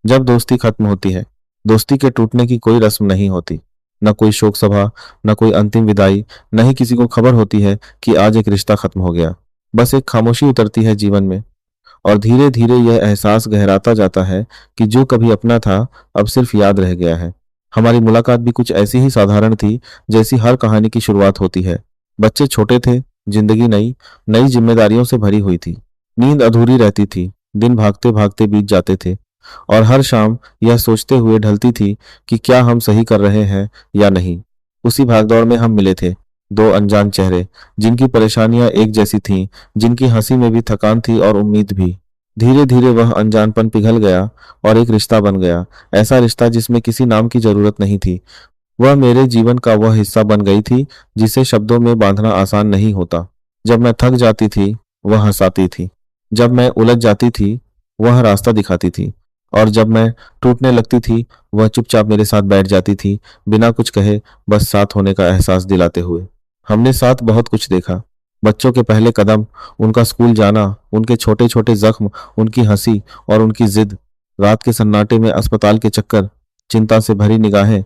जब दोस्ती खत्म होती है, दोस्ती के टूटने की कोई रस्म नहीं होती। न कोई शोक सभा, न कोई अंतिम विदाई, न ही किसी को खबर होती है कि आज एक रिश्ता खत्म हो गया। बस एक खामोशी उतरती है जीवन में, और धीरे धीरे यह एहसास गहराता जाता है कि जो कभी अपना था, अब सिर्फ याद रह गया है। हमारी मुलाकात भी कुछ ऐसी ही साधारण थी, जैसी हर कहानी की शुरुआत होती है। बच्चे छोटे थे, जिंदगी नई नई जिम्मेदारियों से भरी हुई थी। नींद अधूरी रहती थी, दिन भागते भागते बीत जाते थे, और हर शाम यह सोचते हुए ढलती थी कि क्या हम सही कर रहे हैं या नहीं। उसी भागदौड़ में हम मिले थे, दो अनजान चेहरे, जिनकी परेशानियां एक जैसी थीं, जिनकी हंसी में भी थकान थी और उम्मीद भी। धीरे धीरे वह अनजानपन पिघल गया और एक रिश्ता बन गया। ऐसा रिश्ता जिसमें किसी नाम की जरूरत नहीं थी। वह मेरे जीवन का वह हिस्सा बन गई थी जिसे शब्दों में बांधना आसान नहीं होता। जब मैं थक जाती थी, वह हंसाती थी। जब मैं उलझ जाती थी, वह रास्ता दिखाती थी। और जब मैं टूटने लगती थी, वह चुपचाप मेरे साथ बैठ जाती थी, बिना कुछ कहे, बस साथ होने का एहसास दिलाते हुए। हमने साथ बहुत कुछ देखा। बच्चों के पहले कदम, उनका स्कूल जाना, उनके छोटे छोटे जख्म, उनकी हंसी और उनकी जिद, रात के सन्नाटे में अस्पताल के चक्कर, चिंता से भरी निगाहें,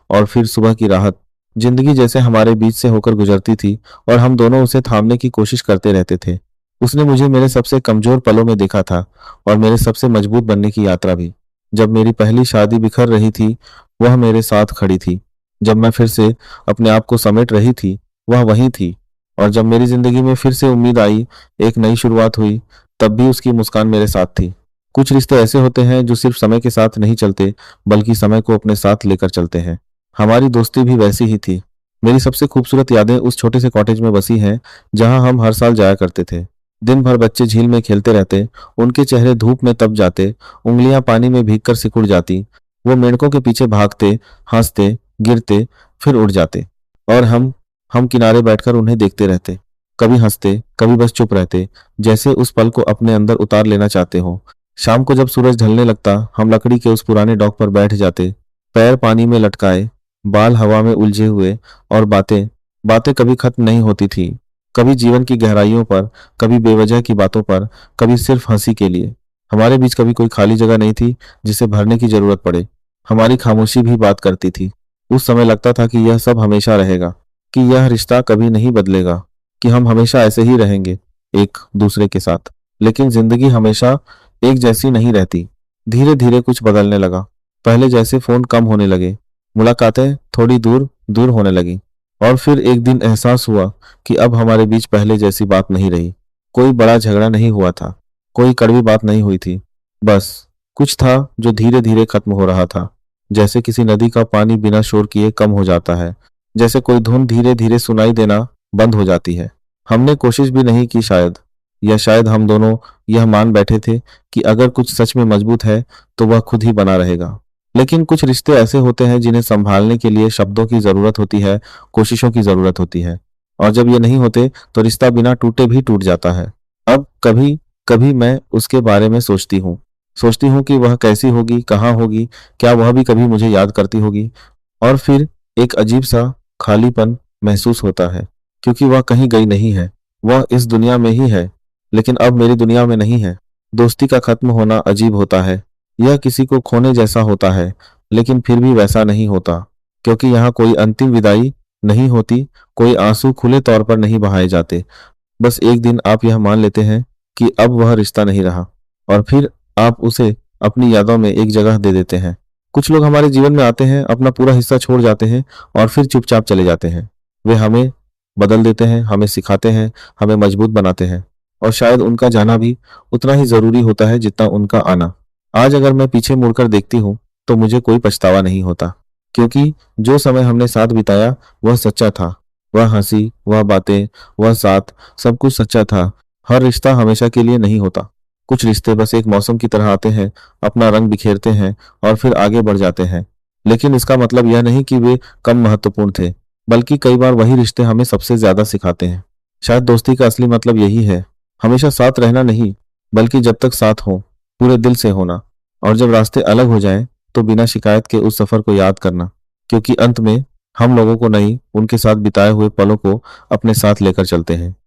और फिर सुबह की राहत। जिंदगी जैसे हमारे बीच से होकर गुजरती थी, और हम दोनों उसे थामने की कोशिश करते रहते थे। उसने मुझे मेरे सबसे कमजोर पलों में देखा था, और मेरे सबसे मजबूत बनने की यात्रा भी। जब मेरी पहली शादी बिखर रही थी, वह मेरे साथ खड़ी थी। जब मैं फिर से अपने आप को समेट रही थी, वह वहीं थी। और जब मेरी जिंदगी में फिर से उम्मीद आई, एक नई शुरुआत हुई, तब भी उसकी मुस्कान मेरे साथ थी। कुछ रिश्ते ऐसे होते हैं जो सिर्फ समय के साथ नहीं चलते, बल्कि समय को अपने साथ लेकर चलते हैं। हमारी दोस्ती भी वैसी ही थी। मेरी सबसे खूबसूरत यादें उस छोटे से कॉटेज में बसी हैं, जहां हम हर साल जाया करते थे। दिन भर बच्चे झील में खेलते रहते, उनके चेहरे धूप में तप जाते, उंगलियां पानी में भीगकर सिकुड़ जाती। वो मेंढकों के पीछे भागते, हंसते, गिरते, फिर उड़ जाते, और हम किनारे बैठकर उन्हें देखते रहते। कभी हंसते, कभी बस चुप रहते, जैसे उस पल को अपने अंदर उतार लेना चाहते हो। शाम को जब सूरज ढलने लगता, हम लकड़ी के उस पुराने डॉक पर बैठ जाते, पैर पानी में लटकाए, बाल हवा में उलझे हुए, और बातें बातें कभी खत्म नहीं होती थी। कभी जीवन की गहराइयों पर, कभी बेवजह की बातों पर, कभी सिर्फ हंसी के लिए। हमारे बीच कभी कोई खाली जगह नहीं थी जिसे भरने की जरूरत पड़े। हमारी खामोशी भी बात करती थी। उस समय लगता था कि यह सब हमेशा रहेगा, कि यह रिश्ता कभी नहीं बदलेगा, कि हम हमेशा ऐसे ही रहेंगे, एक दूसरे के साथ। लेकिन जिंदगी हमेशा एक जैसी नहीं रहती। धीरे धीरे कुछ बदलने लगा। पहले जैसे फोन कम होने लगे, मुलाकातें थोड़ी दूर दूर होने लगी, और फिर एक दिन एहसास हुआ कि अब हमारे बीच पहले जैसी बात नहीं रही। कोई बड़ा झगड़ा नहीं हुआ था, कोई कड़वी बात नहीं हुई थी। बस कुछ था जो धीरे धीरे खत्म हो रहा था, जैसे किसी नदी का पानी बिना शोर किए कम हो जाता है, जैसे कोई धुन धीरे धीरे सुनाई देना बंद हो जाती है। हमने कोशिश भी नहीं की शायद, या शायद हम दोनों यह मान बैठे थे कि अगर कुछ सच में मजबूत है तो वह खुद ही बना रहेगा। लेकिन कुछ रिश्ते ऐसे होते हैं जिन्हें संभालने के लिए शब्दों की जरूरत होती है, कोशिशों की जरूरत होती है, और जब ये नहीं होते तो रिश्ता बिना टूटे भी टूट जाता है। अब कभी कभी मैं उसके बारे में सोचती हूँ कि वह कैसी होगी, कहाँ होगी, क्या वह भी कभी मुझे याद करती होगी। और फिर एक अजीब सा खालीपन महसूस होता है, क्योंकि वह कहीं गई नहीं है, वह इस दुनिया में ही है, लेकिन अब मेरी दुनिया में नहीं है। दोस्ती का खत्म होना अजीब होता है। यह किसी को खोने जैसा होता है, लेकिन फिर भी वैसा नहीं होता, क्योंकि यहाँ कोई अंतिम विदाई नहीं होती, कोई आंसू खुले तौर पर नहीं बहाए जाते। बस एक दिन आप यह मान लेते हैं कि अब वह रिश्ता नहीं रहा, और फिर आप उसे अपनी यादों में एक जगह दे देते हैं। कुछ लोग हमारे जीवन में आते हैं, अपना पूरा हिस्सा छोड़ जाते हैं, और फिर चुपचाप चले जाते हैं। वे हमें बदल देते हैं, हमें सिखाते हैं, हमें मजबूत बनाते हैं, और शायद उनका जाना भी उतना ही जरूरी होता है जितना उनका आना। आज अगर मैं पीछे मुड़कर देखती हूँ, तो मुझे कोई पछतावा नहीं होता, क्योंकि जो समय हमने साथ बिताया वह सच्चा था। वह हंसी, वह बातें, वह साथ, सब कुछ सच्चा था। हर रिश्ता हमेशा के लिए नहीं होता। कुछ रिश्ते बस एक मौसम की तरह आते हैं, अपना रंग बिखेरते हैं, और फिर आगे बढ़ जाते हैं। लेकिन इसका मतलब यह नहीं कि वे कम महत्वपूर्ण थे, बल्कि कई बार वही रिश्ते हमें सबसे ज्यादा सिखाते हैं। शायद दोस्ती का असली मतलब यही है, हमेशा साथ रहना नहीं, बल्कि जब तक साथ हो, पूरे दिल से होना। और जब रास्ते अलग हो जाएं, तो बिना शिकायत के उस सफर को याद करना, क्योंकि अंत में हम लोगों को नहीं, उनके साथ बिताए हुए पलों को अपने साथ लेकर चलते हैं।